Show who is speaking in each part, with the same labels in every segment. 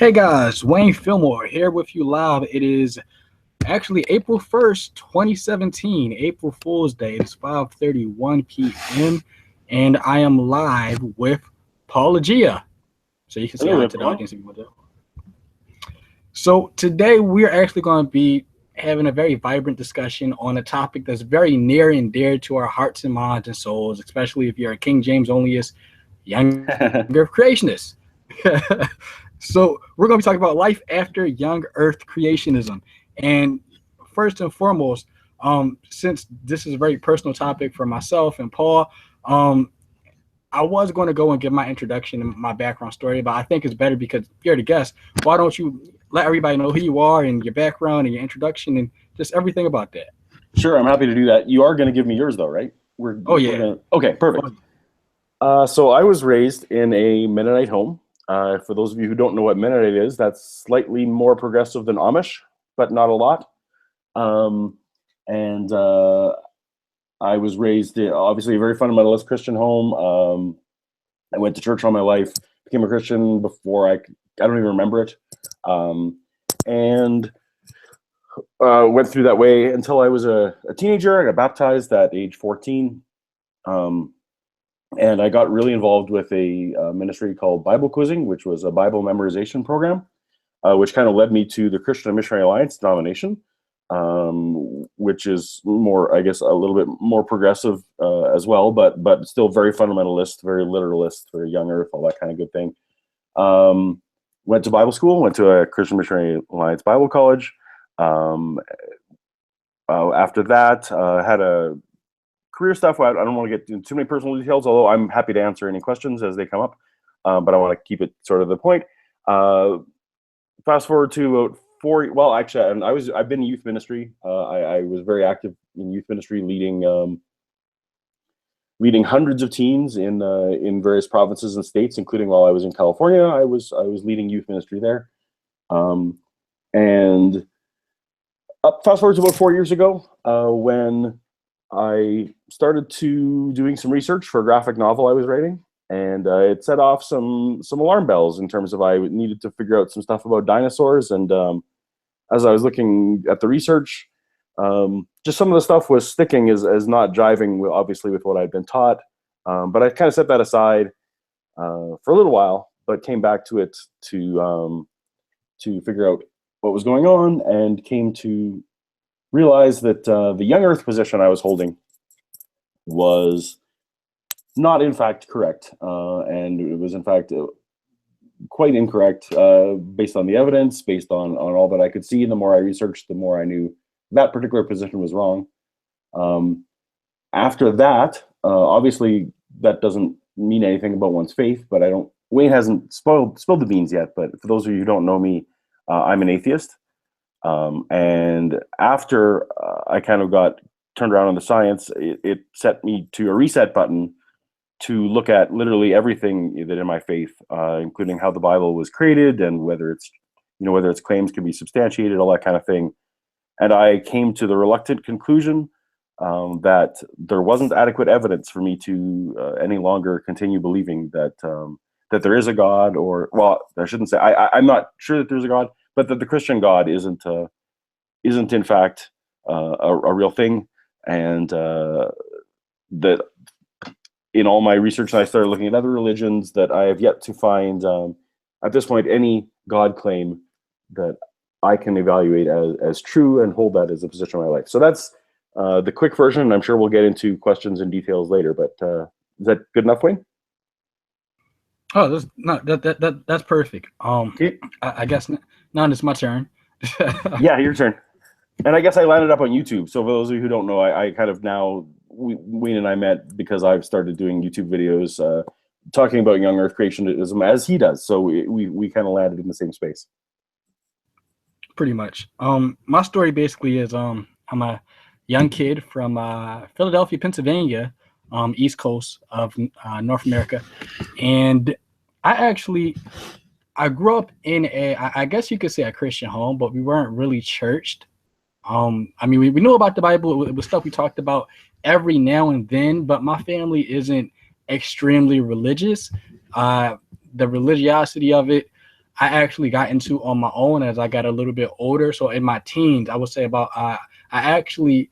Speaker 1: Hey guys, Wayne Philmore here with you live. It is actually April 1st, 2017, April Fool's Day. It's 5:31 p.m. and I am live with Paulogia. So you can say
Speaker 2: Hello,
Speaker 1: hi to the
Speaker 2: everyone.
Speaker 1: audience if you want to. So today we're actually going to be having a very vibrant discussion on a topic that's very near and dear to our hearts and minds and souls, especially if you're a King James onlyist, younger creationist. So we're going to be talking about life after young Earth creationism. And first and foremost, since this is a very personal topic for myself and Paul, I was going to go and give my introduction and my background story, but I think it's better because you're the guest. Why don't you let everybody know who you are and your background and your introduction and just everything about that?
Speaker 2: Sure, I'm happy to do that. You are going to give me yours, though, right? Okay, perfect. So I was raised in a Mennonite home. For those of you who don't know what Mennonite is, that's slightly more progressive than Amish, but not a lot. And I was raised in, obviously, a very fundamentalist Christian home. I went to church all my life, became a Christian before I don't even remember it. And went through that way until I was a teenager. I got baptized at age 14. And I got really involved with a ministry called Bible Quizzing, which was a Bible memorization program, which kind of led me to the Christian Missionary Alliance denomination, which is more, I guess, a little bit more progressive as well, but still very fundamentalist, very literalist, very young earth, all that kind of good thing. Went to Bible school, went to a Christian Missionary Alliance Bible college. After that, had a career stuff. I don't want to get into too many personal details, although I'm happy to answer any questions as they come up. But I want to keep it sort of the point. Fast forward to about and I've been in youth ministry. I was very active in youth ministry, leading hundreds of teens in various provinces and states, including while I was in California. I was leading youth ministry there. And fast forward to about 4 years ago, when I started doing some research for a graphic novel I was writing, and it set off some alarm bells in terms of I needed to figure out some stuff about dinosaurs. And as I was looking at the research, just some of the stuff was sticking as not jiving, obviously, with what I'd been taught. But I kind of set that aside for a little while, but came back to it to figure out what was going on, and came to realize that the young earth position I was holding was not in fact correct, and it was in fact quite incorrect based on the evidence, based on all that I could see. The more I researched, the more I knew that particular position was wrong. After that, obviously that doesn't mean anything about one's faith, but Wayne hasn't spilled the beans yet, but for those of you who don't know me, I'm an atheist. And after I kind of got turned around on the science, it set me to a reset button to look at literally everything that in my faith, including how the Bible was created and whether its claims can be substantiated, all that kind of thing. And I came to the reluctant conclusion that there wasn't adequate evidence for me to any longer continue believing that there is a God, or, well, I shouldn't say, I'm not sure that there's a God, but that the Christian God isn't in fact a real thing. And that in all my research, I started looking at other religions, that I have yet to find at this point any God claim that I can evaluate as true and hold that as a position in my life. So that's the quick version. I'm sure we'll get into questions and details later, but is that good enough, Wayne?
Speaker 1: Oh, that's perfect.
Speaker 2: Okay.
Speaker 1: I guess now it's my turn.
Speaker 2: Yeah, your turn. And I guess I landed up on YouTube. So for those of you who don't know, I kind of now, Wayne and I met because I've started doing YouTube videos talking about young earth creationism as he does. So we kind of landed in the same space.
Speaker 1: Pretty much. My story basically is I'm a young kid from Philadelphia, Pennsylvania, East Coast of North America. And I grew up in I guess you could say a Christian home, but we weren't really churched. I mean, we knew about the Bible. It was stuff we talked about every now and then, but my family isn't extremely religious. The religiosity of it, I actually got into on my own as I got a little bit older. So in my teens, I would say about I actually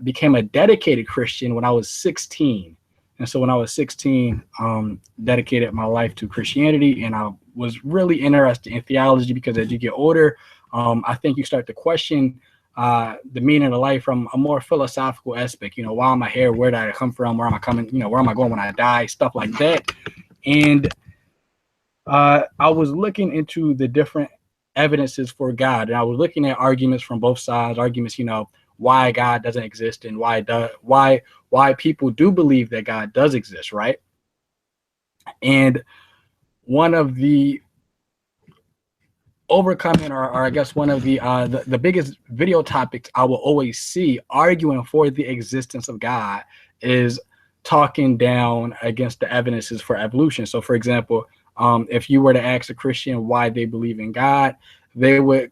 Speaker 1: became a dedicated Christian when I was 16. And so when I was 16, dedicated my life to Christianity, and I was really interested in theology because as you get older, I think you start to question the meaning of life from a more philosophical aspect. You know, why am I here? Where did I come from? Where am I coming? You know, where am I going when I die? Stuff like that. And I was looking into the different evidences for God, and I was looking at arguments from both sides. Arguments, you know, why God doesn't exist, and why people do believe that God does exist, right? And one of the overcoming, or I guess one of the biggest video topics I will always see arguing for the existence of God is talking down against the evidences for evolution. So, for example, if you were to ask a Christian why they believe in God, they would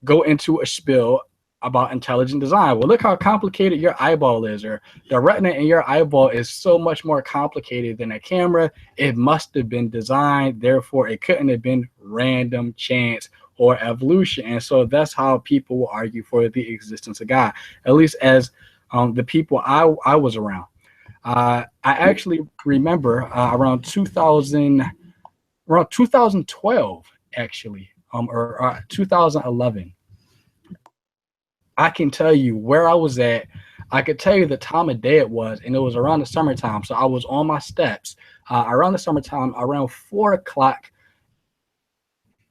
Speaker 1: go into a spiel about intelligent design. Well, look how complicated your eyeball is, or the retina in your eyeball is so much more complicated than a camera. It must have been designed, therefore it couldn't have been random chance or evolution. And so that's how people will argue for the existence of God, at least as the people I was around. I actually remember around 2012, actually, or 2011. I can tell you where I was at. I could tell you the time of day it was, and it was around the summertime. So I was on my steps around the summertime, around 4 o'clock.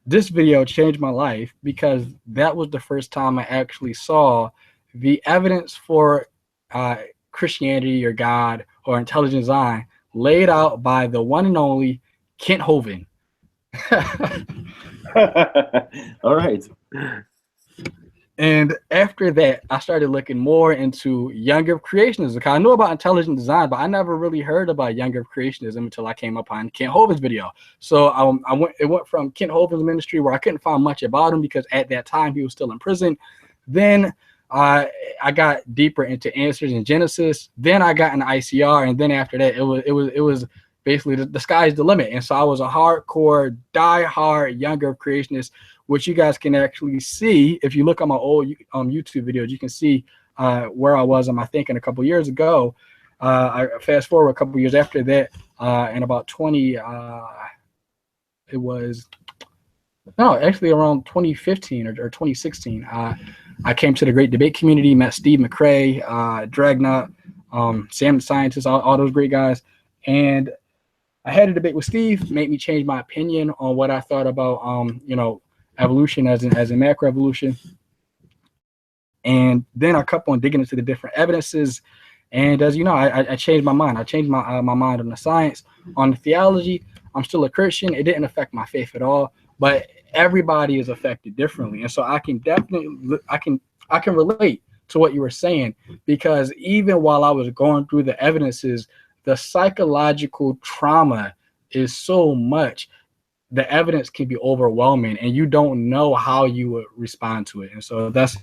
Speaker 1: This video changed my life because that was the first time I actually saw the evidence for uh, Christianity or God or intelligent design laid out by the one and only Kent Hovind.
Speaker 2: All right.
Speaker 1: And after that, I started looking more into Young Earth creationism. Because I knew about intelligent design, but I never really heard about Young Earth creationism until I came upon Kent Hovind's video. So it went from Kent Hovind's ministry, where I couldn't find much about him because at that time he was still in prison. Then I got deeper into Answers in Genesis. Then I got into ICR, and then after that, it was basically the sky's the limit. And so I was a hardcore, die-hard Young Earth creationist, which you guys can actually see if you look at my old YouTube videos. You can see where I was in my thinking a couple years ago. I fast forward a couple years after that, in about 20, it was, no, actually around 2015 or 2016, I came to the Great Debate Community, met Steve McRae, Dragnut, Sam the Scientist, all those great guys. And I had a debate with Steve, made me change my opinion on what I thought about, you know, evolution as in macroevolution. And then I kept on digging into the different evidences. And as you know, I changed my mind. I changed my mind on the science, on the theology. I'm still a Christian. It didn't affect my faith at all, but everybody is affected differently. And so I can definitely, I can relate to what you were saying, because even while I was going through the evidences, the psychological trauma is so much. The evidence can be overwhelming, and you don't know how you would respond to it. And so that's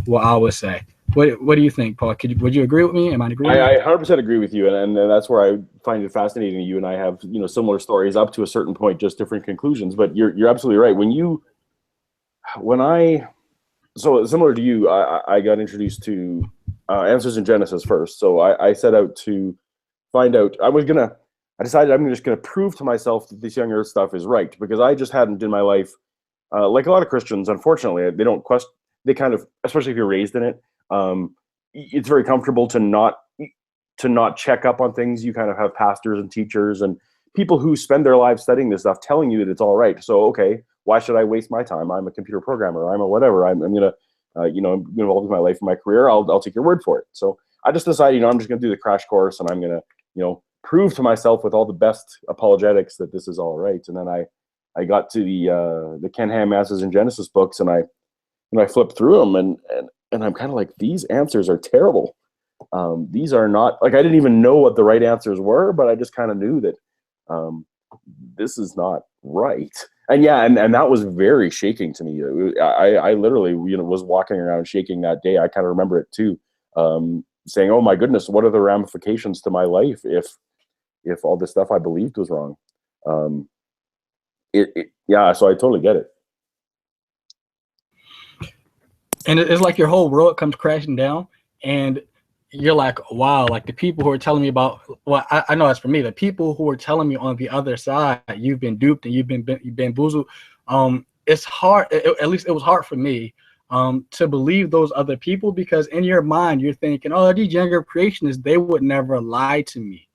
Speaker 1: what I would say. What do you think, Paul? Would you agree with me? Am I agreeing?
Speaker 2: I 100% agree with you, and that's where I find it fascinating. You and I have, you know, similar stories up to a certain point, just different conclusions. But you're absolutely right. So similar to you, I got introduced to Answers in Genesis first. So I set out to find out. I decided I'm just gonna prove to myself that this young Earth stuff is right, because I just hadn't in my life, like a lot of Christians, unfortunately, they don't question. They kind of, especially if you're raised in it, it's very comfortable to not check up on things. You kind of have pastors and teachers and people who spend their lives studying this stuff telling you that it's all right. So, okay, why should I waste my time? I'm a computer programmer. I'm a whatever. I'm gonna, I'm involved with my life and my career. I'll take your word for it. So I just decided, I'm just gonna do the crash course, and I'm gonna, prove to myself with all the best apologetics that this is all right. And then I got to the Ken Ham Answers in Genesis books, and I flipped through them, and I'm kind of like, these answers are terrible. These are not, like, I didn't even know what the right answers were, but I just kind of knew that this is not right. And yeah, and that was very shaking to me. I literally, was walking around shaking that day. I kind of remember it too, saying, "Oh my goodness, what are the ramifications to my life if all this stuff I believed was wrong?" Yeah, so I totally get it.
Speaker 1: And it's like your whole world comes crashing down, and you're like, wow, like the people who are telling me about, well, I know that's for me, the people who are telling me on the other side, you've been duped and you've been bamboozled. It's hard, at least it was hard for me, to believe those other people, because in your mind you're thinking, oh, these younger creationists, they would never lie to me.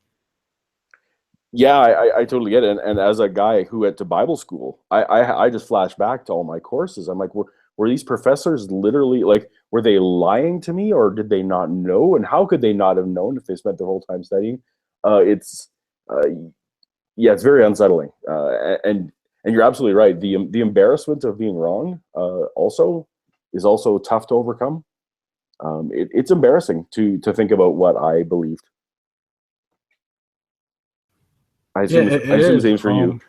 Speaker 2: Yeah, I totally get it. And as a guy who went to Bible school, I just flash back to all my courses. I'm like, were these professors literally like, were they lying to me, or did they not know? And how could they not have known if they spent their whole time studying? It's uh, yeah, it's very unsettling. And you're absolutely right. The embarrassment of being wrong also is also tough to overcome. It's embarrassing to think about what I believed.
Speaker 1: Yeah,
Speaker 2: I
Speaker 1: it
Speaker 2: assume the
Speaker 1: is.
Speaker 2: same for you.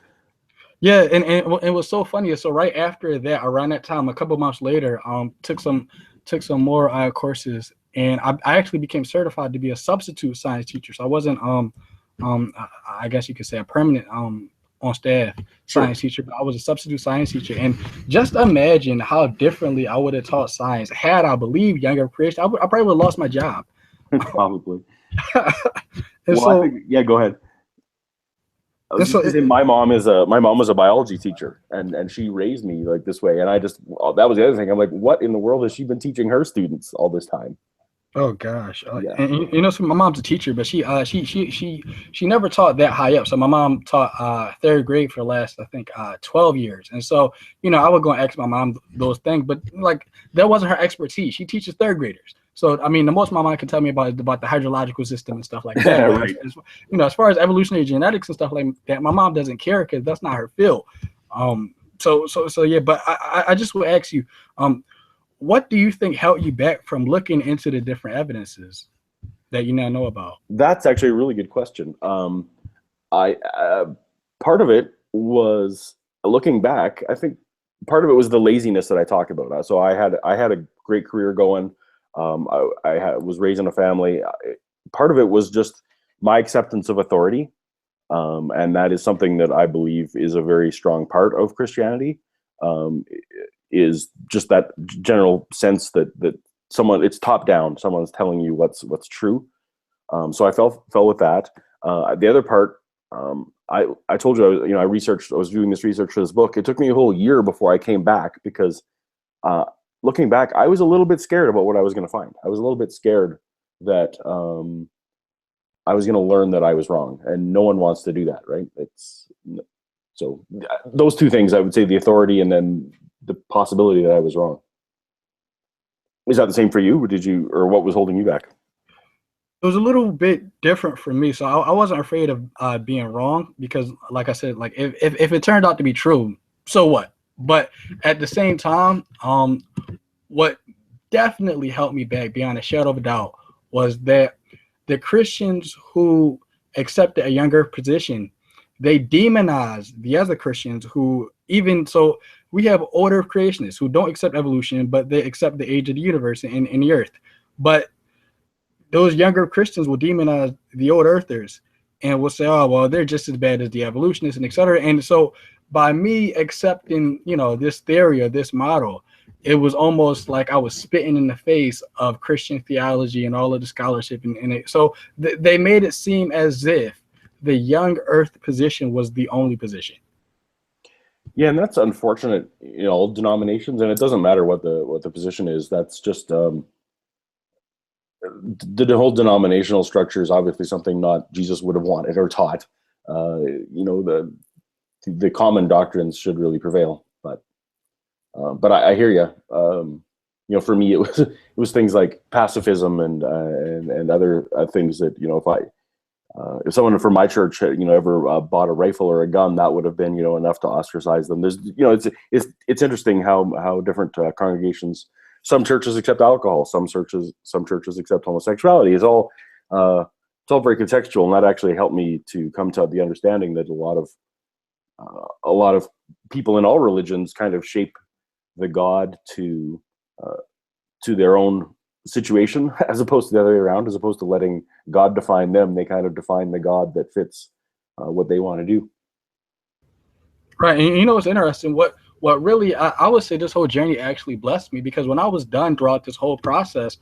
Speaker 1: Yeah, and it was so funny. So right after that, around that time, a couple months later, took some more courses, and I actually became certified to be a substitute science teacher. So I wasn't I guess you could say a permanent on staff
Speaker 2: Sure.
Speaker 1: science teacher, but I was a substitute science teacher. And just imagine how differently I would have taught science had I believed younger creation. I probably would have lost my job.
Speaker 2: Probably.
Speaker 1: and
Speaker 2: Well, I
Speaker 1: so
Speaker 2: think, yeah, go ahead. I was
Speaker 1: and
Speaker 2: just
Speaker 1: so
Speaker 2: gonna say my mom was a biology teacher, and she raised me like this way. And I just, that was the other thing. I'm like, what in the world has she been teaching her students all this time?
Speaker 1: oh gosh,
Speaker 2: Yeah,
Speaker 1: and you know, so my mom's a teacher, but she never taught that high up. So my mom taught third grade for the last, I think, 12 years. And so, you know, I would go and ask my mom those things, but like that wasn't her expertise. She teaches third graders. So I mean, the most my mom can tell me about is about the hydrological system and stuff like that. But
Speaker 2: right.
Speaker 1: you know, as far as evolutionary genetics and stuff like that, my mom doesn't care because that's not her field. So yeah, but I just would ask you, what do you think held you back from looking into the different evidences that you now know about?
Speaker 2: That's actually a really good question. I Part of it was, looking back. I think part of it was the laziness that I talked about. So I had a great career going. Was raised in a family. Part of it was just my acceptance of authority, and that is something that I believe is a very strong part of Christianity. Is just that general sense that someone, it's top down. Someone's telling you what's true. So I fell with that. The other part, I told you, I was doing this research for this book. It took me a whole year before I came back because, uh, looking back, I was a little bit scared about what I was going to find. I was a little bit scared that I was going to learn that I was wrong, and no one wants to do that, right? So those two things, I would say, the authority and then the possibility that I was wrong. Is that the same for you? Or what was holding you back?
Speaker 1: It was a little bit different for me. So I wasn't afraid of being wrong because, like I said, like if it turned out to be true, so what? But at the same time, what definitely helped me back beyond a shadow of a doubt was that the Christians who accepted a younger position, they demonized the other Christians who, even so, we have older creationists who don't accept evolution, but they accept the age of the universe and the earth. But those younger Christians will demonize the old earthers and will say, oh, well, they're just as bad as the evolutionists and et cetera. And so by me accepting, you know, this theory or this model, it was almost like I was spitting in the face of Christian theology and all of the scholarship. So they made it seem as if the young earth position was the only position.
Speaker 2: Yeah, and that's unfortunate. All denominations, and it doesn't matter what the position is. That's just, the whole denominational structure is obviously something not Jesus would have wanted or taught. The common doctrines should really prevail. But I hear you. For me, it was things like pacifism and other things that, if someone from my church had, ever bought a rifle or a gun, that would have been, enough to ostracize them. There's, it's interesting how different congregations. Some churches accept alcohol. Some churches accept homosexuality. It's all very contextual, and that actually helped me to come to the understanding that a lot of people in all religions kind of shape the God to their own situation, as opposed to the other way around. As opposed to letting God define them, they kind of define the God that fits what they want to do.
Speaker 1: Right. And you know what's interesting? What really I would say this whole journey actually blessed me, because when I was done throughout this whole process,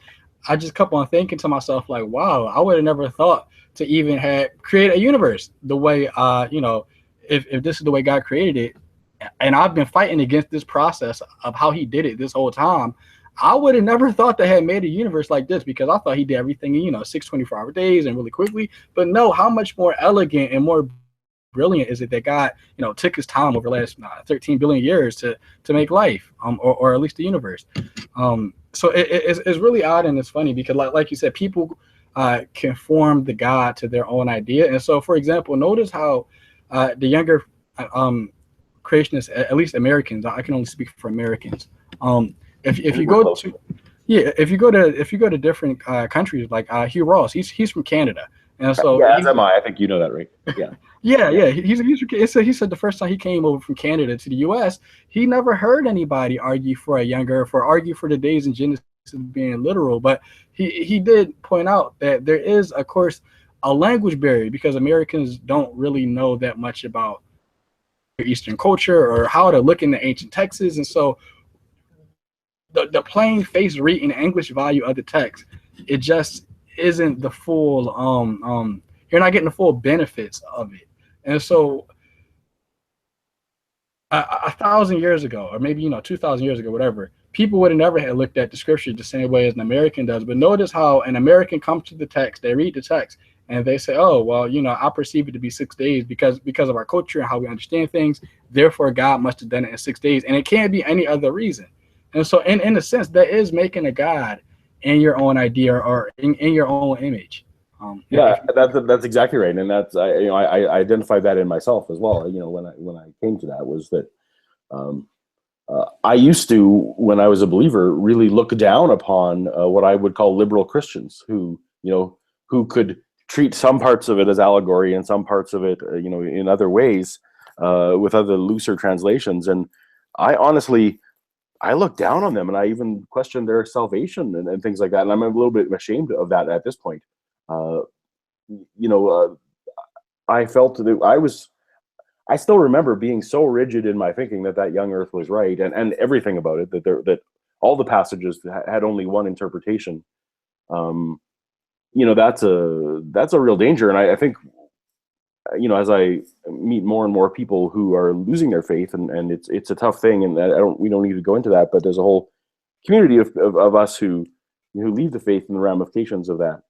Speaker 1: I just kept on thinking to myself like, wow, I would have never thought to even have create a universe the way if this is the way God created it, and I've been fighting against this process of how he did it this whole time. I would have never thought they had made a universe like this, because I thought he did everything in, 6 24-hour days and really quickly. But no, how much more elegant and more brilliant is it that God, took his time over the last 13 billion years to make life, or at least the universe. So it's really odd, and it's funny because like you said, people conform the God to their own idea. And so, for example, notice how the younger creationists, at least Americans, I can only speak for Americans. If you go to if you go to different countries, like Hugh Ross, he's from Canada, and so
Speaker 2: yeah, as am I. I think you know that, right? Yeah.
Speaker 1: yeah. He said the first time he came over from Canada to the U.S., he never heard anybody argue for the days in Genesis being literal, but he did point out that there is, of course, a language barrier, because Americans don't really know that much about Eastern culture or how to look into ancient texts, and so the plain face reading English value of the text, it just isn't the full you're not getting the full benefits of it. And so a thousand years ago, or maybe 2,000 years ago, whatever, people would have never had looked at the scripture the same way as an American does. But notice how an American comes to the text, they read the text, and they say, oh well, I perceive it to be 6 days because of our culture and how we understand things. Therefore God must have done it in 6 days, and it can't be any other reason. And so in a sense, that is making a God in your own idea, or in your own image.
Speaker 2: Yeah, that's exactly right, and that's I identified that in myself as well. When I came to that, was that I used to, when I was a believer, really look down upon what I would call liberal Christians, who could treat some parts of it as allegory and some parts of it, in other ways, with other looser translations. And I honestly, I look down on them, and I even question their salvation and things like that. And I'm a little bit ashamed of that at this point. Uh, I felt that I still remember being so rigid in my thinking that young earth was right, and everything about it, that all the passages had only one interpretation. That's a real danger. And I think, as I meet more and more people who are losing their faith, and it's a tough thing, and we don't need to go into that, but there's a whole community of us who leave the faith and the ramifications of that.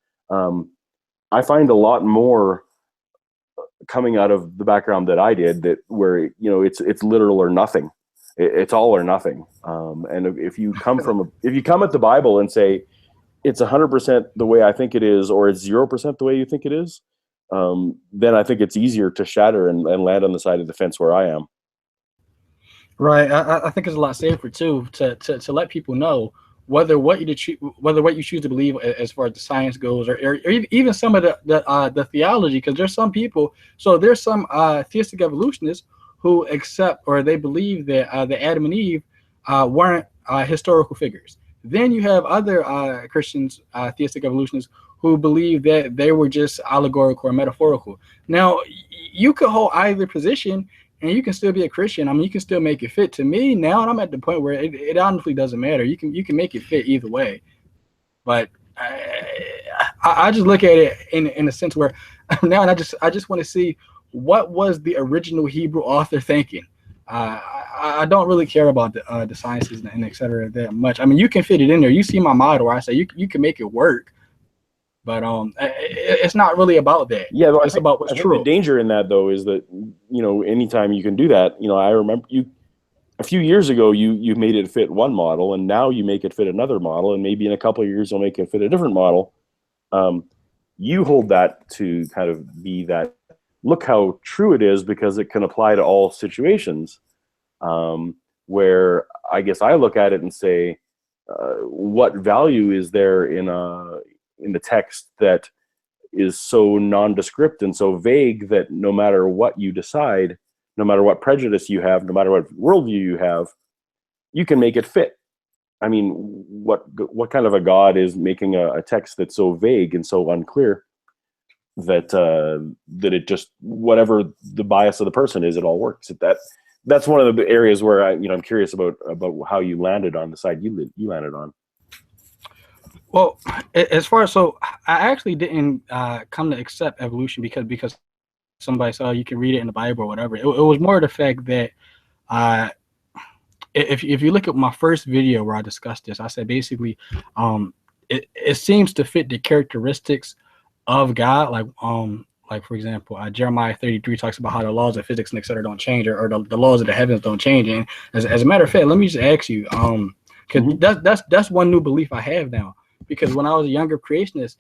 Speaker 2: I find a lot more coming out of the background that I did, that where it's literal or nothing. It's all or nothing. And if you come at the Bible and say it's 100% the way I think it is, or it's 0% the way you think it is, then I think it's easier to shatter and land on the side of the fence where I am.
Speaker 1: Right. I think it's a lot safer too to let people know whether what you choose to believe as far as the science goes, or even some of the theology, because there's some people. So there's some theistic evolutionists who accept, or they believe that the Adam and Eve weren't historical figures. Then you have other Christians, theistic evolutionists, who believe that they were just allegorical or metaphorical. Now, you could hold either position, and you can still be a Christian. I mean, you can still make it fit. To me now, and I'm at the point where it honestly doesn't matter. You can make it fit either way. But I just look at it in a sense where now, and I just want to see what was the original Hebrew author thinking. I don't really care about the sciences and et cetera that much. I mean, you can fit it in there. You see my model where I say you can make it work. But it's not really about that.
Speaker 2: Yeah,
Speaker 1: it's about what's true.
Speaker 2: The danger in that, though, is that anytime you can do that, I remember a few years ago you made it fit one model, and now you make it fit another model, and maybe in a couple of years you'll make it fit a different model. You hold that to kind of be that. Look how true it is, because it can apply to all situations. Where I guess I look at it and say, what value is there in the text that is so nondescript and so vague that no matter what you decide, no matter what prejudice you have, no matter what worldview you have, you can make it fit. I mean, what kind of a God is making a text that's so vague and so unclear that it just, whatever the bias of the person is, it all works? that's one of the areas where I'm curious about how you landed on the side you landed on.
Speaker 1: Well, as far as I actually didn't come to accept evolution because somebody said, oh, you can read it in the Bible or whatever. It was more the fact that uh, if you look at my first video where I discussed this, I said basically it seems to fit the characteristics of God, like for example, Jeremiah 33 talks about how the laws of physics and etc. don't change, or the laws of the heavens don't change. And as a matter of fact, let me just ask you, because that's one new belief I have now. Because when I was a younger creationist,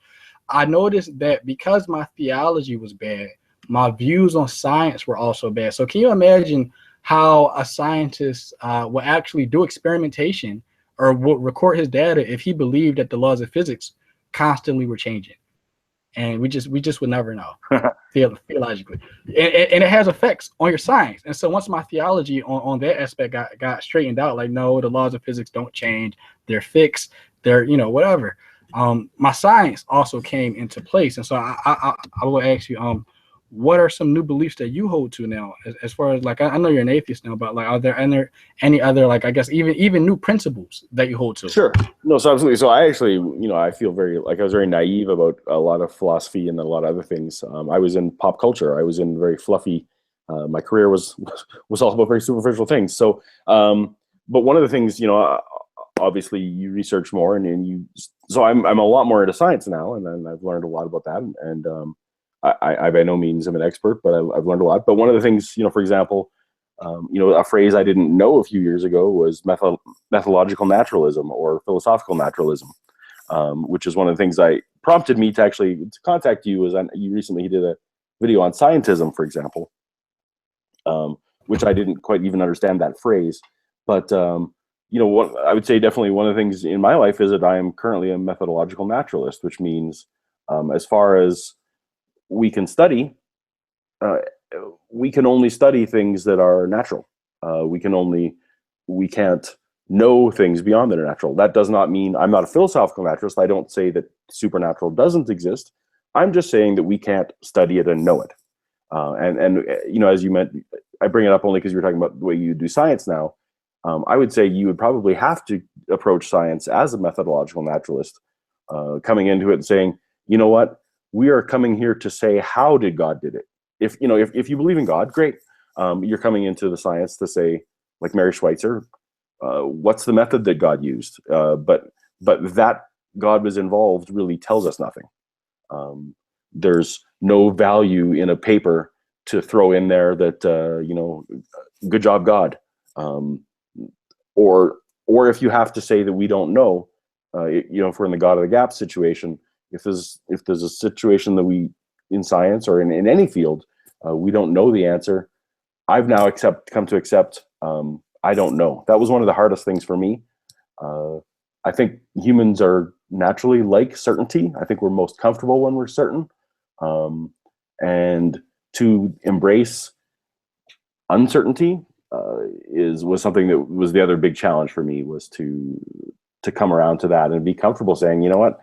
Speaker 1: I noticed that because my theology was bad, my views on science were also bad. So can you imagine how a scientist will actually do experimentation or will record his data if he believed that the laws of physics constantly were changing? And we just would never know theologically, and it has effects on your science. And so once my theology on that aspect got straightened out, like, no, the laws of physics don't change, they're fixed, they're whatever. My science also came into place, and so I will ask you, what are some new beliefs that you hold to now, as far as, like, I know you're an atheist now, but like, are there any other, like, I guess even new principles that you hold to?
Speaker 2: Sure. No, so absolutely. So I actually, I feel I was very naive about a lot of philosophy and a lot of other things. I was in pop culture. I was in very fluffy. My career was all about very superficial things. So, but one of the things, obviously you research more so I'm a lot more into science now, and I've learned a lot about that. And I by no means am an expert, but I've learned a lot. But one of the things, for example, a phrase I didn't know a few years ago was methodological naturalism or philosophical naturalism, which is one of the things that prompted me to contact you. You recently did a video on scientism, for example, which I didn't quite even understand that phrase. But what I would say, definitely one of the things in my life is that I am currently a methodological naturalist, which means as far as we can study, we can only study things that are natural. We can't know things beyond that are natural. That does not mean I'm not a philosophical naturalist. I don't say that supernatural doesn't exist. I'm just saying that we can't study it and know it. As you meant, I bring it up only because you were talking about the way you do science now. I would say you would probably have to approach science as a methodological naturalist, coming into it and saying, you know what, we are coming here to say, how did God did it? If you believe in God, great. You're coming into the science to say, like Mary Schweitzer, what's the method that God used? But that God was involved really tells us nothing. There's no value in a paper to throw in there that good job, God. Or if you have to say that we don't know, if we're in the God of the gap situation, if there's a situation that we in science or in any field, we don't know the answer. I've now come to accept I don't know. That was one of the hardest things for me. I think humans are naturally like certainty. I think we're most comfortable when we're certain. And to embrace uncertainty was something that was the other big challenge for me, was to come around to that and be comfortable saying, you know what,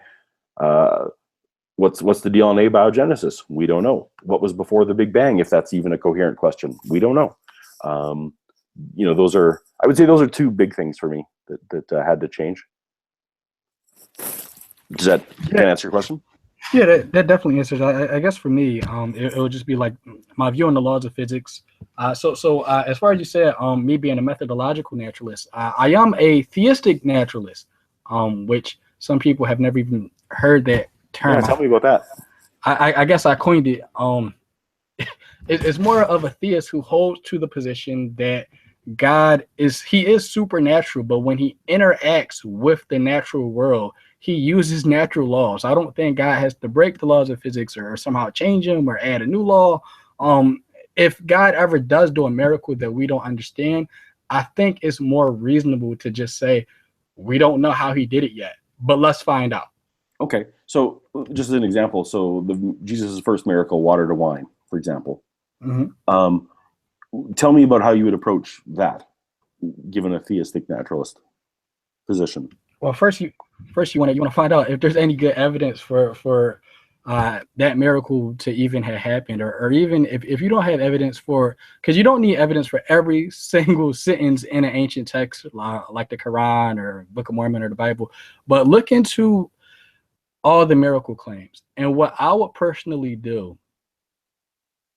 Speaker 2: what's the DNA biogenesis? We don't know. What was before the Big Bang, if that's even a coherent question? We don't know. I would say those are two big things for me that had to change. Does that can I answer your question?
Speaker 1: Yeah, that definitely answers. I guess for me, it would just be like my view on the laws of physics. So as far as you said, me being a methodological naturalist, I am a theistic naturalist, which some people have never even heard that term.
Speaker 2: Yeah, tell me about that.
Speaker 1: I guess I coined it. It's more of a theist who holds to the position that God is supernatural, but when he interacts with the natural world, he uses natural laws. I don't think God has to break the laws of physics or somehow change them or add a new law. If God ever does do a miracle that we don't understand, I think it's more reasonable to just say, we don't know how he did it yet, but let's find out.
Speaker 2: Okay, so just as an example, so Jesus' first miracle, water to wine, for example. Mm-hmm. Tell me about how you would approach that, given a theistic naturalist position.
Speaker 1: Well, first you want to find out if there's any good evidence for that miracle to even have happened, or even if you don't have evidence for, because you don't need evidence for every single sentence in an ancient text like the Quran or Book of Mormon or the Bible, but look into all the miracle claims. And what I would personally do,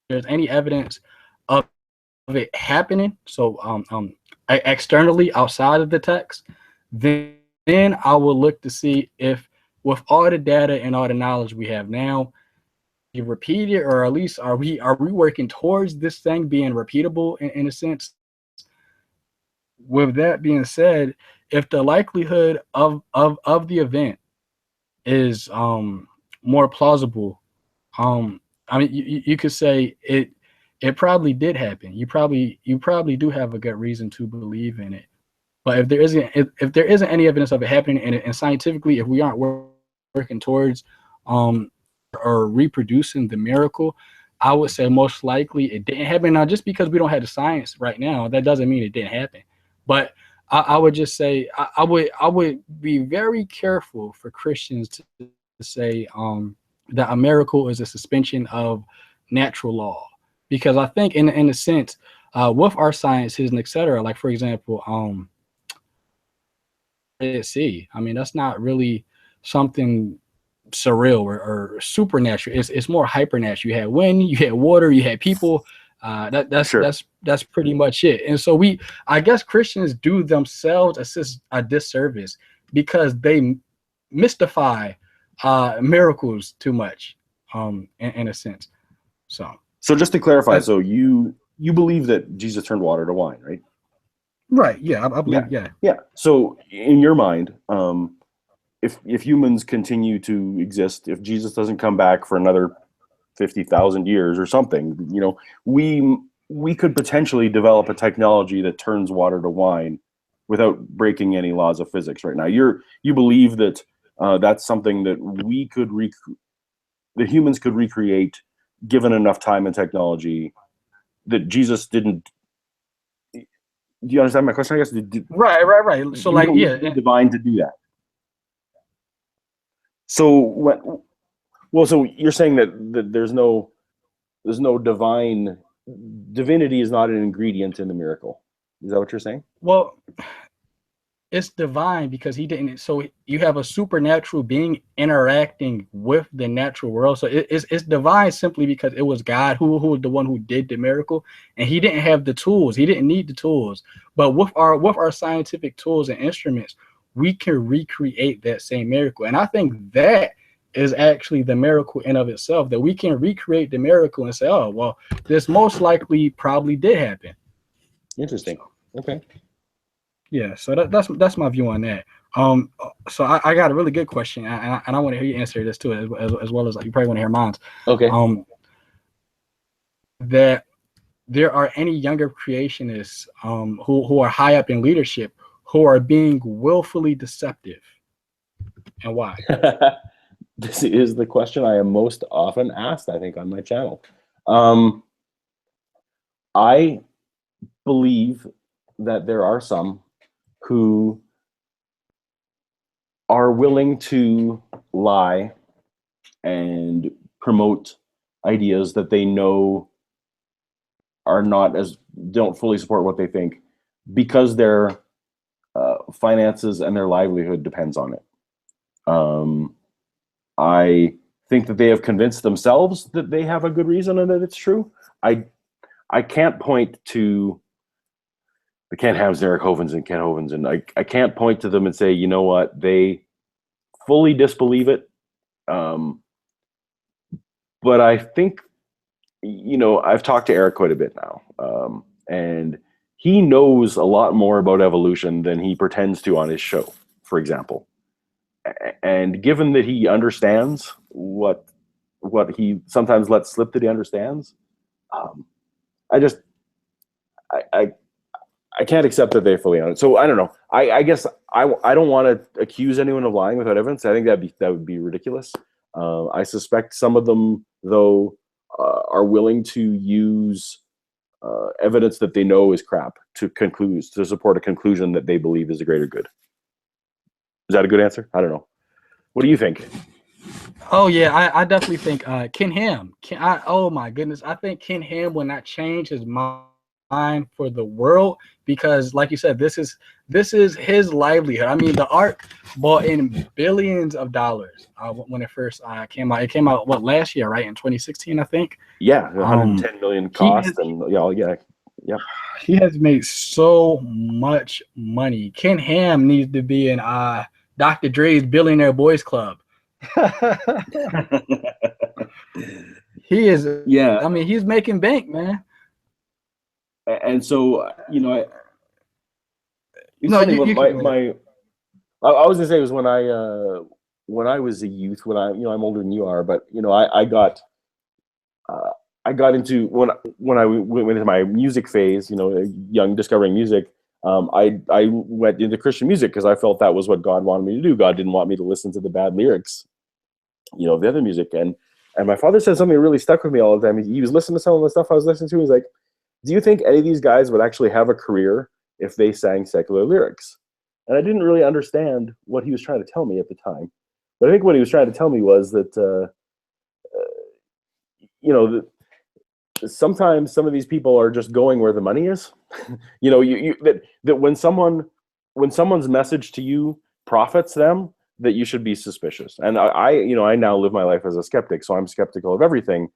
Speaker 1: if there's any evidence of it happening, so externally outside of the text, then I will look to see if, with all the data and all the knowledge we have now, you repeat it, or at least are we working towards this thing being repeatable in a sense. With that being said, if the likelihood of the event is more plausible, I mean, you could say it probably did happen. You probably do have a good reason to believe in it. But if there isn't any evidence of it happening, and scientifically, if we aren't working towards um or reproducing the miracle, I would say most likely it didn't happen. Now, just because we don't have the science right now, that doesn't mean it didn't happen. But I would just say I would be very careful for Christians to say that a miracle is a suspension of natural law, because I think in a sense, with our sciences and etc., like for example, Red Sea. I mean, that's not really something surreal or supernatural. It's more hypernatural. You had wind, you had water, you had people.
Speaker 2: Sure.
Speaker 1: That's pretty much it. And so I guess Christians do themselves a disservice because they mystify miracles too much, in a sense. So
Speaker 2: So just to clarify,
Speaker 1: that
Speaker 2: so you believe that Jesus turned water to wine, right?
Speaker 1: right, yeah, I
Speaker 2: Yeah.
Speaker 1: believe, yeah.
Speaker 2: Yeah. So in your mind, if humans continue to exist, if Jesus doesn't come back for another 50,000 years or something, we could potentially develop a technology that turns water to wine without breaking any laws of physics. Right now, you believe that that's something that that humans could recreate given enough time and technology. That Jesus didn't. Do you understand my question? I guess
Speaker 1: Right. So
Speaker 2: you
Speaker 1: like,
Speaker 2: don't need to be
Speaker 1: yeah,
Speaker 2: divine to do that. So so you're saying that there's no divinity is not an ingredient in the miracle. Is that what you're saying?
Speaker 1: well, it's divine because he didn't. So you have a supernatural being interacting with the natural world. So it's divine simply because it was God who was the one who did the miracle, and he didn't have the tools. He didn't need the tools. But with our scientific tools and instruments, we can recreate that same miracle. And I think that is actually the miracle in of itself, that we can recreate the miracle and say, oh well, this most likely probably did happen.
Speaker 2: Interesting.
Speaker 1: So
Speaker 2: Okay.
Speaker 1: yeah, so that's my view on that. So I got a really good question, and I want to hear you answer this too, as well as you probably want to hear mine.
Speaker 2: Okay.
Speaker 1: Um, that there are any younger creationists who are high up in leadership who are being willfully deceptive, and why?
Speaker 2: This is the question I am most often asked, I think, on my channel. Um, I believe that there are some who are willing to lie and promote ideas that they know are not as don't fully support what they think because their finances and their livelihood depends on it. I think that they have convinced themselves that they have a good reason and that it's true. I can't point to the Kent Hams, Derek Hovens, and Ken Hovens, and I can't point to them and say, you know what, they fully disbelieve it. But I think, I've talked to Eric quite a bit now, and he knows a lot more about evolution than he pretends to on his show, for example. And given that he understands what he sometimes lets slip that he understands, I just I can't accept that they fully own it. So I don't know. I guess I don't want to accuse anyone of lying without evidence. I think that would be ridiculous. I suspect some of them, though, are willing to use evidence that they know is crap to support a conclusion that they believe is a greater good. Is that a good answer? I don't know. What do you think?
Speaker 1: Oh yeah, I definitely think Ken Ham. Oh my goodness, I think Ken Ham will not change his mind for the world because, like you said, this is his livelihood. I mean, the Ark bought in billions of dollars when it first came out. It came out what last year, right? In 2016, I think.
Speaker 2: Yeah,
Speaker 1: Um,
Speaker 2: 110 million
Speaker 1: he
Speaker 2: cost,
Speaker 1: has
Speaker 2: and yeah, yeah, yeah.
Speaker 1: he has made so much money. Ken Ham needs to be in Dr. Dre's Billionaire Boys Club. He is.
Speaker 2: Yeah,
Speaker 1: I mean, he's making bank, man.
Speaker 2: and so it's
Speaker 1: No,
Speaker 2: funny
Speaker 1: you
Speaker 2: when
Speaker 1: you can go ahead.
Speaker 2: I was gonna say it was when I was a youth, when I'm older than you are, but uh, I got into when I went into my music phase, young discovering music. I went into Christian music because I felt that was what God wanted me to do. God didn't want me to listen to the bad lyrics, of the other music. And my father said something that really stuck with me all the time. He was listening to some of the stuff I was listening to. He's like, "Do you think any of these guys would actually have a career if they sang secular lyrics?" And I didn't really understand what he was trying to tell me at the time. But I think what he was trying to tell me was that, you know, sometimes some of these people are just going where the money is. That when someone's message to you profits them, that you should be suspicious. And I now live my life as a skeptic, so I'm skeptical of everything.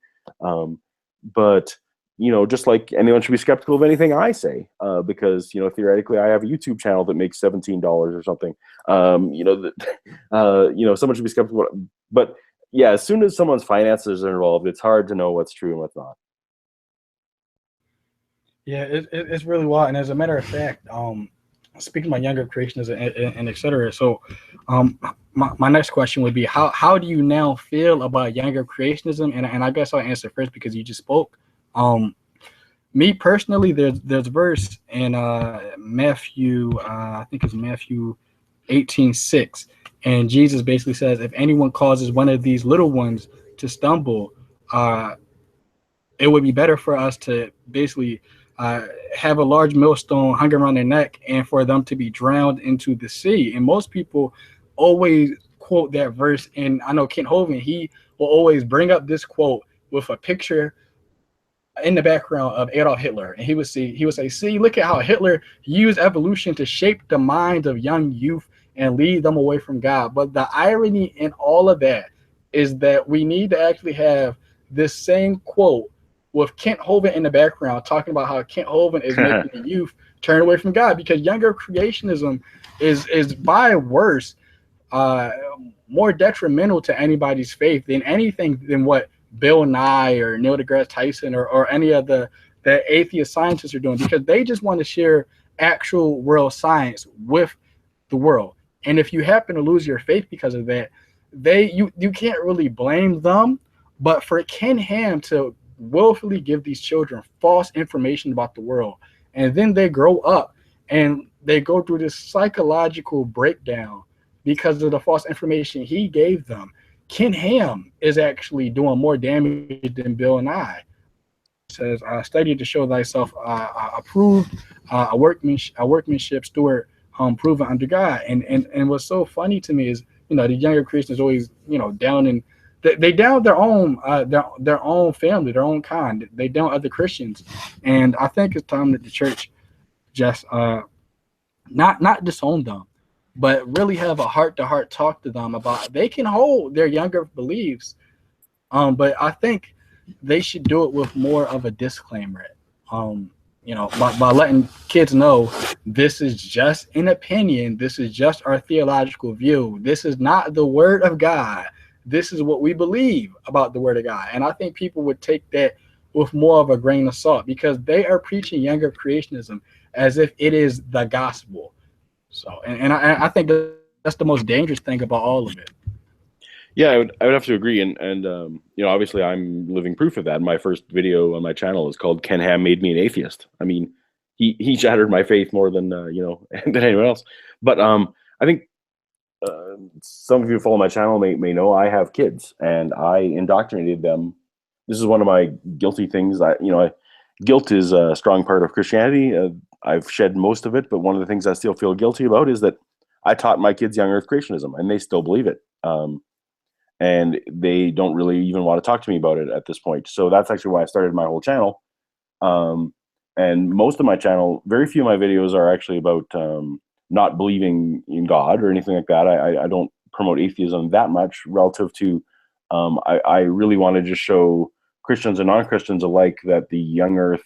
Speaker 2: Um, but just like anyone should be skeptical of anything I say, because theoretically I have a YouTube channel that makes $17 or something. Someone should be skeptical. But yeah, as soon as someone's finances are involved, it's hard to know what's true and what's not.
Speaker 1: Yeah, it's really wild. And as a matter of fact, speaking about younger creationists and et cetera. So, my next question would be how do you now feel about younger creationism? And I guess I'll answer first because you just spoke. Um, Me personally, there's a verse in Matthew, I think it's Matthew 18:6, and Jesus basically says, if anyone causes one of these little ones to stumble, uh, it would be better for us to basically have a large millstone hung around their neck and for them to be drowned into the sea. And most people always quote that verse. And I know Kent Hovind, he will always bring up this quote with a picture in the background of Adolf Hitler, and he would say, "See, look at how Hitler used evolution to shape the minds of young youth and lead them away from God." But the irony in all of that is that we need to actually have this same quote with Kent Hovind in the background, talking about how Kent Hovind is making the youth turn away from God because younger creationism is by worse uh, more detrimental to anybody's faith than anything than what Bill Nye or Neil deGrasse Tyson or any of the atheist scientists are doing because they just want to share actual world science with the world. And if you happen to lose your faith because of that, you can't really blame them. But for Ken Ham to willfully give these children false information about the world, and then they grow up and they go through this psychological breakdown because of the false information he gave them. Ken Ham is actually doing more damage than Bill and I. Says, "Study to show thyself approved, a workmanship steward, proven under God." And what's so funny to me is, the younger Christians always, down in they down their own family, their own kind. They down other Christians, and I think it's time that the church just not disown them, but really have a heart to heart talk to them about they can hold their younger beliefs. But I think they should do it with more of a disclaimer. By letting kids know this is just an opinion, this is just our theological view, this is not the word of God. This is what we believe about the word of God. And I think people would take that with more of a grain of salt because they are preaching younger creationism as if it is the gospel. So, and I think that's the most dangerous thing about all of it.
Speaker 2: Yeah, I would have to agree, and obviously I'm living proof of that. My first video on my channel is called "Ken Ham Made Me an Atheist." I mean, he shattered my faith more than than anyone else. But I think some of you who follow my channel may know I have kids, and I indoctrinated them. This is one of my guilty things. Guilt is a strong part of Christianity. I've shed most of it, but one of the things I still feel guilty about is that I taught my kids young Earth creationism, and they still believe it. and they don't really even want to talk to me about it at this point. So that's actually why I started my whole channel. And most of my channel, very few of my videos are actually about not believing in God or anything like that. I don't promote atheism that much relative to, I really want to just show Christians and non-Christians alike that the young earth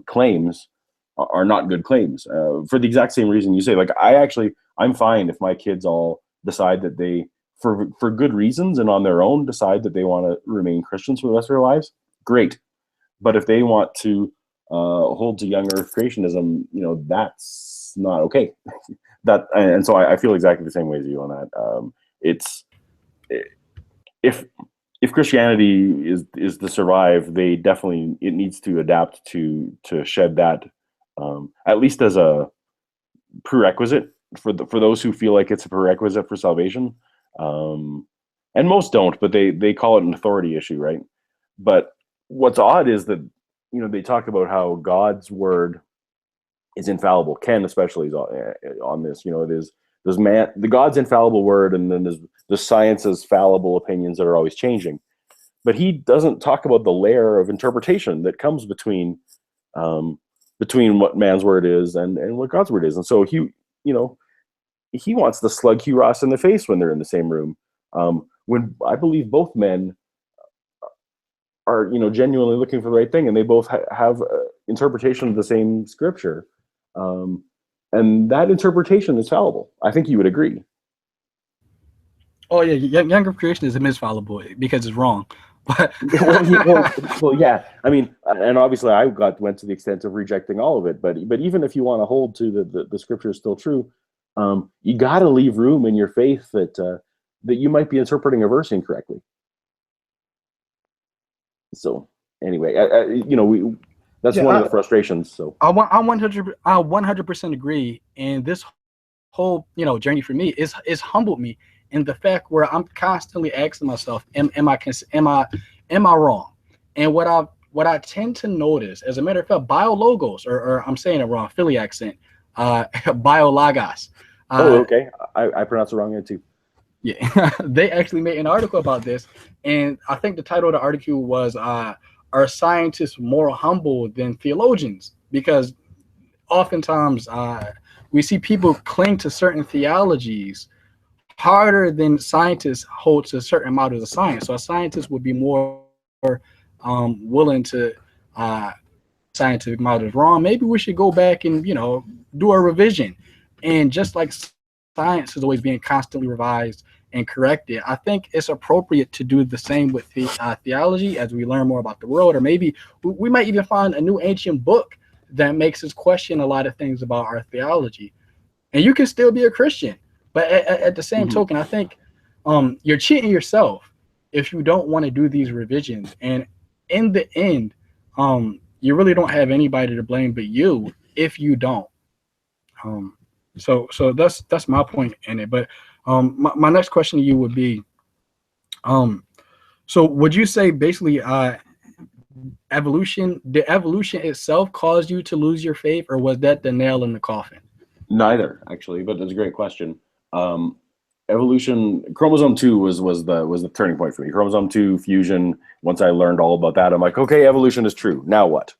Speaker 2: claims are not good claims, for the exact same reason you say. Like, I'm fine if my kids all decide that they, for good reasons and on their own, decide that they want to remain Christians for the rest of their lives. Great. But if they want to hold to young earth creationism, that's not okay. And so I feel exactly the same way as you on that. It's if Christianity is to survive, it needs to adapt to shed that, at least as a prerequisite for those who feel like it's a prerequisite for salvation. And most don't, but they call it an authority issue, right? But what's odd is that they talk about how God's word is infallible. Ken especially is on this. There's the God's infallible word, and then there's the science's fallible opinions that are always changing. But he doesn't talk about the layer of interpretation that comes between what man's word is and what God's word is. And so he wants to slug Hugh Ross in the face when they're in the same room. When I believe both men are genuinely looking for the right thing, and they both have interpretation of the same scripture, and that interpretation is fallible. I think you would agree.
Speaker 1: Oh yeah, younger creationism is fallible because it's wrong. But
Speaker 2: well, yeah. I mean, and obviously, I went to the extent of rejecting all of it. But even if you want to hold to the scripture is still true, you got to leave room in your faith that you might be interpreting a verse incorrectly. So anyway, that's one of the frustrations. So
Speaker 1: I 100% agree. And this whole journey for me is humbled me in the fact where I'm constantly asking myself, am I wrong? And what I tend to notice, as a matter of fact, biologos, or I'm saying it wrong, Philly accent, biologos.
Speaker 2: Okay, I pronounced it wrong there too.
Speaker 1: Yeah, they actually made an article about this, and I think the title of the article was "Are Scientists More Humble Than Theologians?" Because oftentimes we see people cling to certain theologies harder than scientists hold to certain models of science. So a scientist would be more willing to scientific models wrong. Maybe we should go back and do a revision. And just like science is always being constantly revised and corrected, I think it's appropriate to do the same with theology as we learn more about the world. Or maybe we might even find a new ancient book that makes us question a lot of things about our theology. And you can still be a Christian. But at the same token, I think you're cheating yourself if you don't want to do these revisions. And in the end, you really don't have anybody to blame but you if you don't. So that's my point in it. But my next question to you would be, so would you say basically did evolution itself cause you to lose your faith, or was that the nail in the coffin?
Speaker 2: Neither, actually, but that's a great question. Evolution, chromosome 2 was the turning point for me. Chromosome 2 fusion. Once I learned all about that, I'm like, okay, evolution is true. Now what?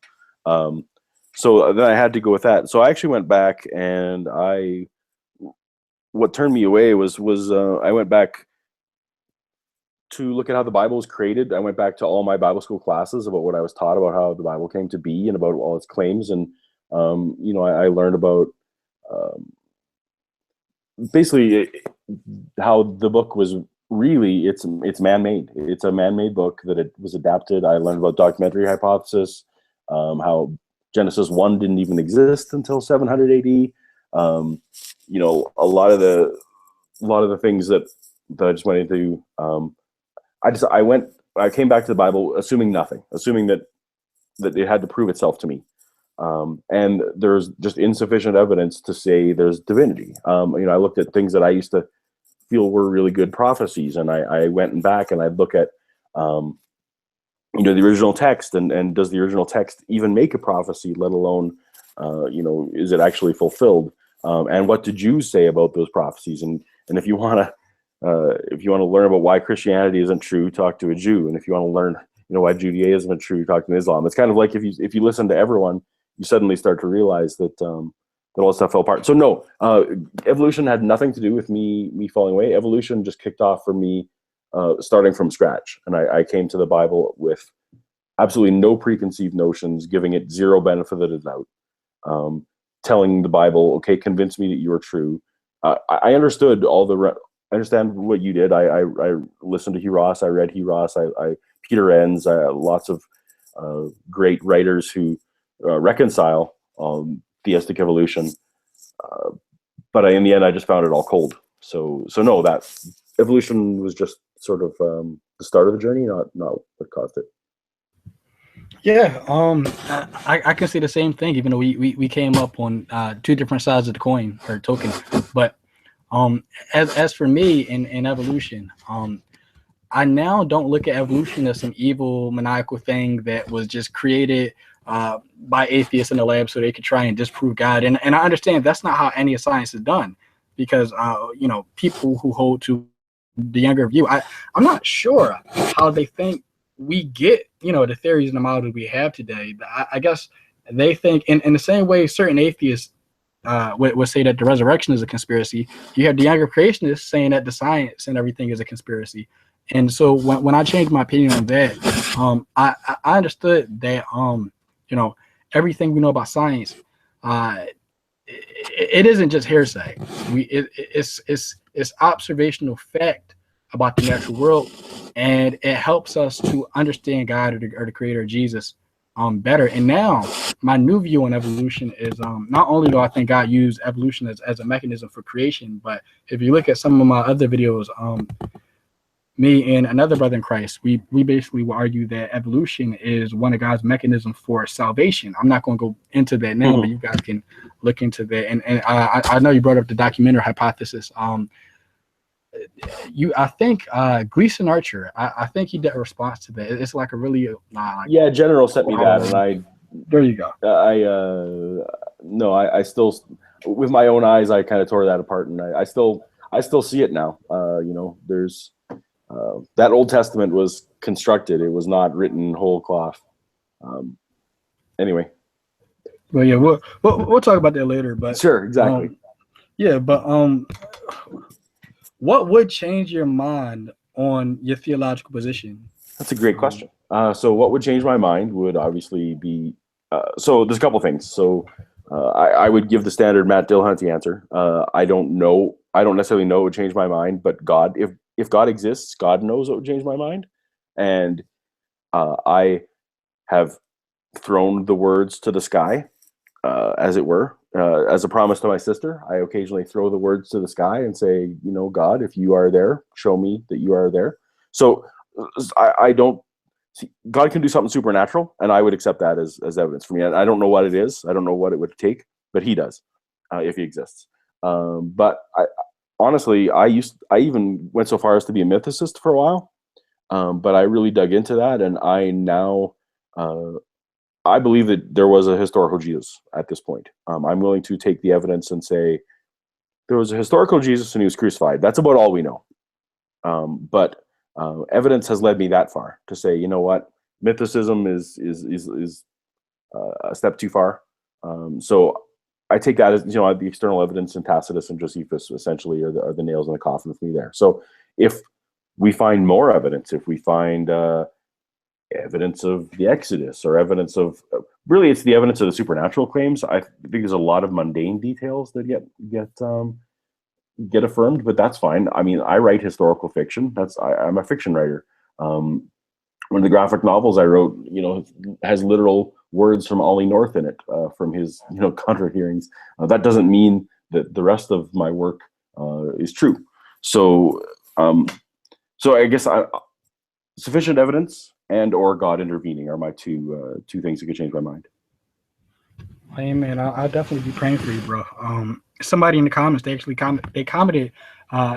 Speaker 2: So then I had to go with that. So I actually went back, and what turned me away was I went back to look at how the Bible was created. I went back to all my Bible school classes about what I was taught about how the Bible came to be and about all its claims. And I learned about basically how the book was really it's man-made. It's a man-made book that it was adapted. I learned about documentary hypothesis, how Genesis 1 didn't even exist until 700 AD. A lot of the things that I just went into. I came back to the Bible assuming nothing, assuming that it had to prove itself to me. And there's just insufficient evidence to say there's divinity. I looked at things that I used to feel were really good prophecies, and I went back and I'd look at the original text, and does the original text even make a prophecy, let alone is it actually fulfilled? And what did Jews say about those prophecies? And if you want to If you want to learn about why Christianity isn't true, talk to a Jew. And if you want to learn, why Judaism isn't true, talk to Islam. It's kind of like if you listen to everyone, you suddenly start to realize that that all this stuff fell apart. So no, evolution had nothing to do with me falling away. Evolution just kicked off for me starting from scratch, and I came to the Bible with absolutely no preconceived notions, giving it zero benefit of the doubt, telling the Bible, okay, convince me that you are true. I understood I understand what you did. I listened to Hugh Ross. I read Hugh Ross. I Peter Enns. Lots of great writers who reconcile theistic evolution. But in the end, I just found it all cold. So no, that evolution was just sort of the start of the journey, not what caused it.
Speaker 1: Yeah, I can see the same thing, even though we came up on two different sides of the coin or token. But as for me in evolution, I now don't look at evolution as some evil, maniacal thing that was just created by atheists in the lab so they could try and disprove God. And I understand that's not how any of science is done, because people who hold to the younger view, I'm not sure how they think we get the theories and the models we have today. I guess they think in the same way certain atheists would say that the resurrection is a conspiracy. You have the younger creationists saying that the science and everything is a conspiracy. And so when I changed my opinion on that, I understood that everything we know about science, it isn't just hearsay. It's observational fact about the natural world, and it helps us to understand God or the Creator, Jesus, better. And now my new view on evolution is not only do I think God used evolution as a mechanism for creation, but if you look at some of my other videos, me and another brother in Christ, we basically will argue that evolution is one of God's mechanisms for salvation. I'm not going to go into that now, but you guys can look into that. And I know you brought up the documentary hypothesis. I think Gleason Archer, I think he did a response to that. It's like a really
Speaker 2: yeah, General sent me that, and
Speaker 1: there you go.
Speaker 2: I still, with my own eyes, I kind of tore that apart, and I still see it now. There's that Old Testament was constructed; it was not written whole cloth. Anyway.
Speaker 1: Well, yeah, we'll talk about that later. But
Speaker 2: sure, exactly.
Speaker 1: What would change your mind on your theological position?
Speaker 2: That's a great question. So what would change my mind would obviously be, so there's a couple things. So I would give the standard Matt Dillahunty answer. I don't necessarily know what would change my mind, but God, if God exists, God knows what would change my mind. And I have thrown the words to the sky, as it were. As a promise to my sister, I occasionally throw the words to the sky and say, God, if you are there, show me that you are there. So I don't see, God can do something supernatural, and I would accept that as evidence for me. I don't know what it is. I don't know what it would take, but he does, if he exists. But honestly, I even went so far as to be a mythicist for a while, but I really dug into that, and I now I believe that there was a historical Jesus at this point. I'm willing to take the evidence and say there was a historical Jesus and he was crucified. That's about all we know. But evidence has led me that far to say, you know what, mythicism is a step too far. So I take that as the external evidence, and Tacitus and Josephus essentially are the nails in the coffin for me there. So if we find more evidence, if we find evidence of the Exodus or evidence of really it's the evidence of the supernatural claims. I think there's a lot of mundane details that get affirmed, but that's fine. I mean, I write historical fiction. I'm a fiction writer. One of the graphic novels I wrote, has literal words from Ollie North in it, from his contra hearings. That doesn't mean that the rest of my work is true. So I guess sufficient evidence and or God intervening are my two things that could change my mind.
Speaker 1: Hey man, I'll definitely be praying for you, bro. Somebody in the comments, they commented,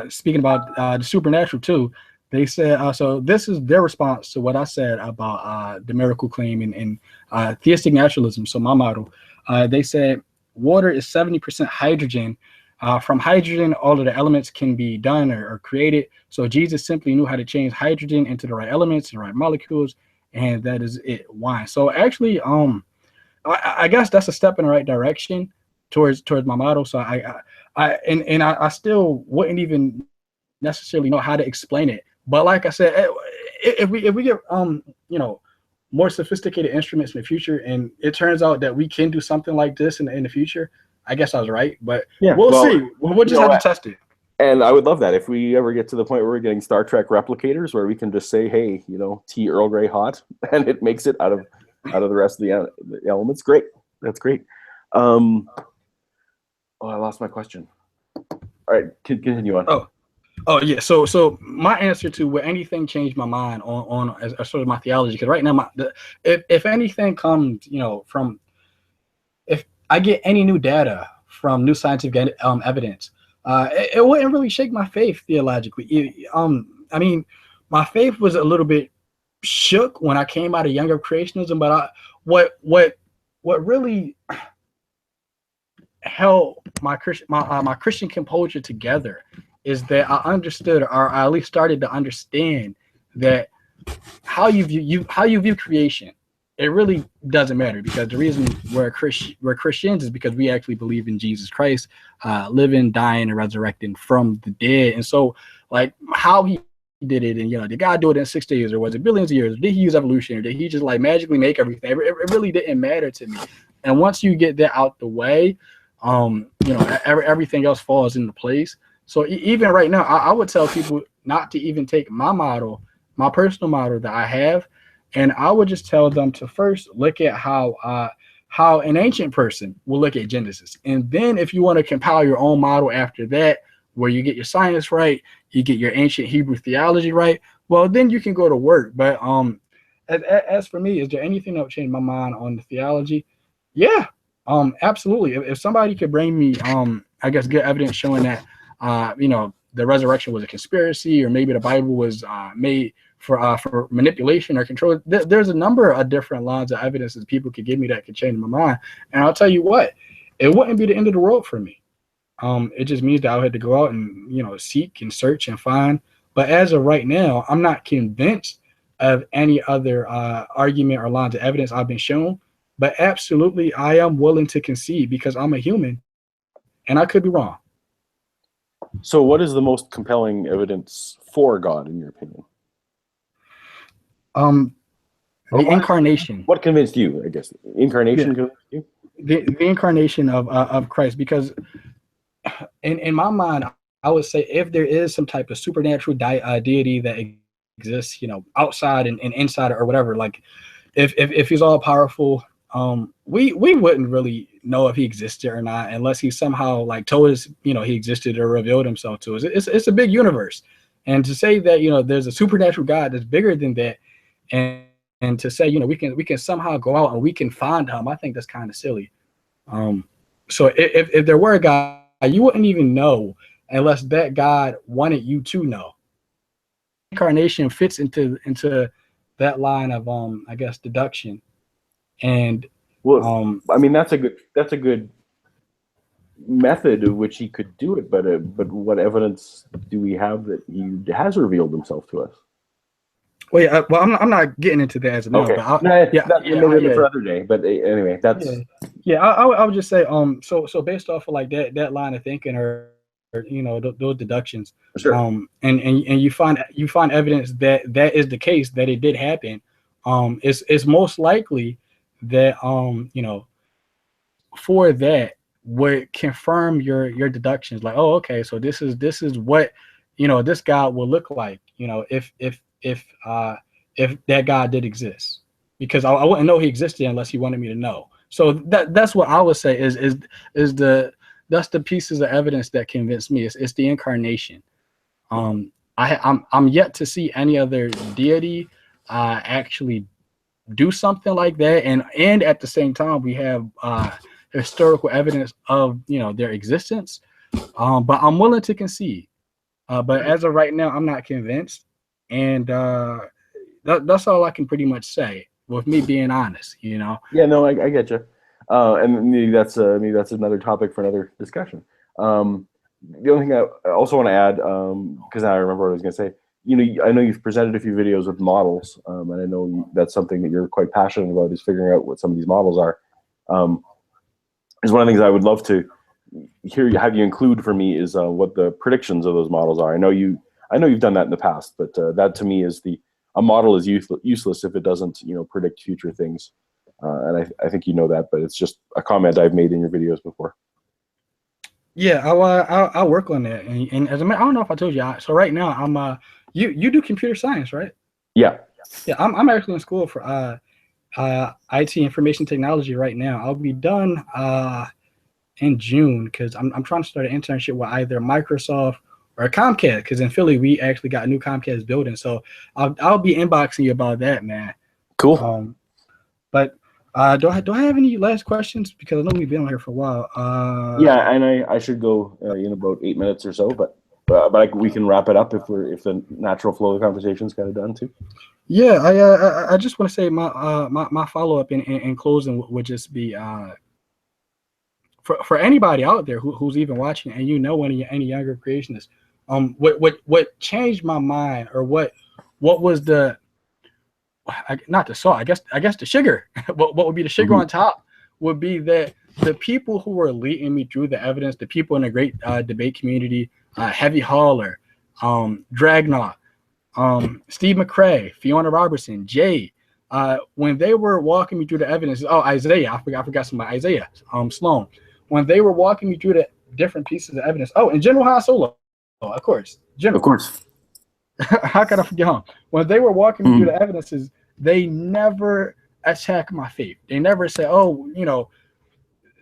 Speaker 1: speaking about the supernatural too. They said, so this is their response to what I said about the miracle claim and theistic naturalism. So my model, they said water is 70% hydrogen, From hydrogen, all of the elements can be done or created. So Jesus simply knew how to change hydrogen into the right elements, the right molecules, and that is it. Why? So actually, I guess that's a step in the right direction towards my model. So I still wouldn't even necessarily know how to explain it. But like I said, if we get more sophisticated instruments in the future, and it turns out that we can do something like this in the future, I guess I was right. But
Speaker 2: Yeah,
Speaker 1: we'll
Speaker 2: well,
Speaker 1: see. We'll just have to test it.
Speaker 2: and I would love that if we ever get to the point where we're getting Star Trek replicators, where we can just say, "Hey, tea Earl Grey hot," and it makes it out of the rest of the elements. Great, that's great. Oh, I lost my question. All right, continue on.
Speaker 1: Oh yeah. So my answer to will anything change my mind on as sort of my theology? Because right now, if anything comes, from if I get any new data from new scientific evidence, it wouldn't really shake my faith theologically. I mean, my faith was a little bit shook when I came out of younger creationism, but what really held my Christian composure together is that I understood, or I at least started to understand, that how you view creation, it really doesn't matter, because the reason we're Christians is because we actually believe in Jesus Christ, living, dying, and resurrecting from the dead. And so, like, how he did it, and did God do it in 6 days, or was it billions of years? Did he use evolution, or did he just like magically make everything? It really didn't matter to me. And once you get that out the way, everything else falls into place. So even right now, I would tell people not to even take my model, my personal model that I have, and I would just tell them to first look at how an ancient person will look at Genesis, and then if you want to compile your own model after that, where you get your science right, you get your ancient Hebrew theology right, well, then you can go to work. But as for me, is there anything that would change my mind on the theology? Yeah, absolutely. If somebody could bring me, I guess, good evidence showing that, the resurrection was a conspiracy, or maybe the Bible was made for manipulation or control. There's a number of different lines of evidence that people could give me that could change my mind. And I'll tell you what, it wouldn't be the end of the world for me. It just means that I had to go out and seek and search and find. But as of right now, I'm not convinced of any other argument or lines of evidence I've been shown. But absolutely, I am willing to concede, because I'm a human, and I could be wrong.
Speaker 2: So, what is the most compelling evidence for God, in your opinion?
Speaker 1: The incarnation.
Speaker 2: What convinced you? I guess incarnation convinced you.
Speaker 1: The incarnation of Christ, because in my mind, I would say if there is some type of supernatural deity that exists, outside and inside or whatever, like if he's all powerful, we wouldn't really know if he existed or not unless he somehow like told us, he existed or revealed himself to us. It's a big universe, and to say that there's a supernatural God that's bigger than that, and to say we can somehow go out and we can find him, I think that's kind of silly. So if there were a God, you wouldn't even know unless that God wanted you to know. Incarnation fits into that line of I guess deduction. And
Speaker 2: I mean, that's a good method of which he could do it, but what evidence do we have that he has revealed himself to us?
Speaker 1: Well, yeah, I'm not getting into that as of now.
Speaker 2: Okay.
Speaker 1: But
Speaker 2: Maybe for another day. But anyway, that's
Speaker 1: I would just say so based off of like that line of thinking, or those deductions,
Speaker 2: sure.
Speaker 1: And you find evidence that is the case, that it did happen. It's most likely that for that would confirm your deductions, like, oh, okay, so this is what this God will look like, if that God did exist, because I wouldn't know he existed unless he wanted me to know. So that's what I would say is that's the pieces of evidence that convince me. It's the incarnation. I'm yet to see any other deity actually do something like that, and at the same time we have historical evidence of their existence. But I'm willing to concede. But as of right now, I'm not convinced, and that's all I can pretty much say, with me being honest.
Speaker 2: Yeah, no, I get you. And maybe that's another topic for another discussion. the only thing I also want to add, because I remember what I was going to say. I know you've presented a few videos with models, and I know that's something that you're quite passionate about, is figuring out what some of these models are. Is one of the things I would love to have you include for me is what the predictions of those models are. I know you've done that in the past, but that to me is a model is useless if it doesn't predict future things, and I think you know that, but it's just a comment I've made in your videos before.
Speaker 1: Yeah, I'll work on that. And as a matter, I don't know if I told you. So right now I'm you do computer science, right?
Speaker 2: Yeah.
Speaker 1: Yeah, I'm actually in school for IT information technology right now. I'll be done in June because I'm trying to start an internship with either Microsoft or Comcast, because in Philly we actually got a new Comcast building. So I'll be inboxing you about that, man.
Speaker 2: Cool.
Speaker 1: But do I have any last questions? Because I know we've been on here for a while.
Speaker 2: Yeah, and I should go in about 8 minutes or so, but we can wrap it up if the natural flow of the conversation's kind of done too.
Speaker 1: Yeah, I just want to say my follow up in closing would just be for anybody out there who's even watching, and any younger creationists, what changed my mind, or what was the not the salt, I guess the sugar. What would be the sugar on top would be that the people who were leading me through the evidence, the people in the great debate community, Heavy Hauler, Dragnaut, Steve McCrae, Fiona Robertson, Jay, when they were walking me through the evidence, Isaiah, I forgot somebody, Isaiah, Sloan, when they were walking me through the different pieces of evidence. Oh, and General Han Solo, of course, General.
Speaker 2: Of course.
Speaker 1: How could I forget him? When they were walking me through the evidences, they never attack my faith. They never say, oh,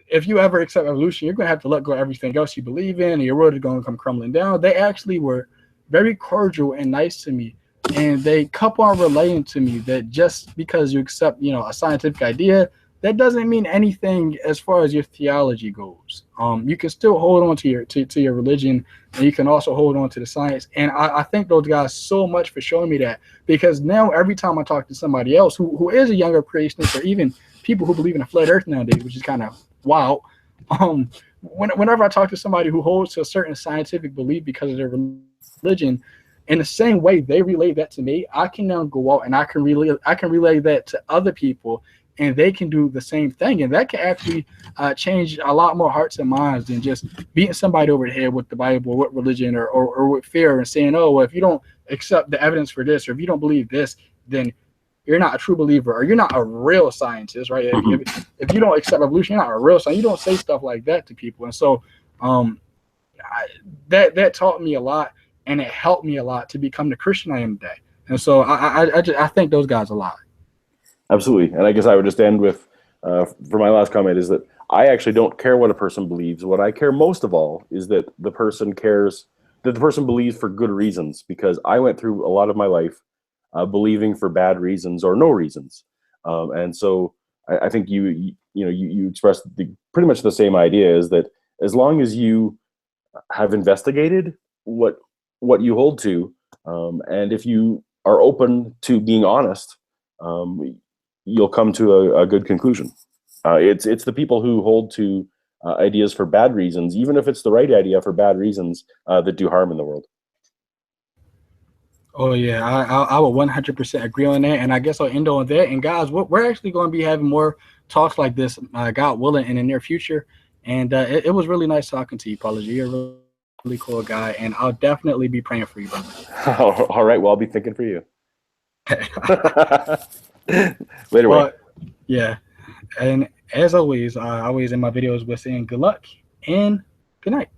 Speaker 1: if you ever accept evolution, you're going to have to let go of everything else you believe in, and your world is going to come crumbling down. They actually were very cordial and nice to me, and they kept on relating to me that just because you accept, a scientific idea, that doesn't mean anything as far as your theology goes. You can still hold on to your religion, and you can also hold on to the science. And I thank those guys so much for showing me that, because now every time I talk to somebody else who is a younger creationist, or even people who believe in a flat earth nowadays, which is kind of wow. Whenever I talk to somebody who holds to a certain scientific belief because of their religion, in the same way they relay that to me, I can now go out and I can relay that to other people, and they can do the same thing, and that can actually change a lot more hearts and minds than just beating somebody over the head with the Bible, or with religion, or with fear, and saying, oh, well, if you don't accept the evidence for this, or if you don't believe this, then you're not a true believer, or you're not a real scientist, right? If you don't accept evolution, you're not a real scientist. You don't say stuff like that to people. And so that taught me a lot, and it helped me a lot to become the Christian I am today. And so I thank those guys a lot.
Speaker 2: Absolutely. And I guess I would just end with, for my last comment, is that I actually don't care what a person believes. What I care most of all is that the person believes for good reasons, because I went through a lot of my life believing for bad reasons or no reasons. And so I think you expressed pretty much the same idea, is that as long as you have investigated what you hold to, and if you are open to being honest, you'll come to a good conclusion. It's the people who hold to ideas for bad reasons, even if it's the right idea for bad reasons, that do harm in the world.
Speaker 1: Oh yeah, I would 100% agree on that, and I guess I'll end on that. And guys, we're actually going to be having more talks like this, God willing, in the near future. And it was really nice talking to you, Paulogia. You're a really cool guy, and I'll definitely be praying for you, brother.
Speaker 2: All right, well, I'll be thinking for you. Later, Wayne.
Speaker 1: Yeah, and as always, I always in my videos we're saying good luck and good night.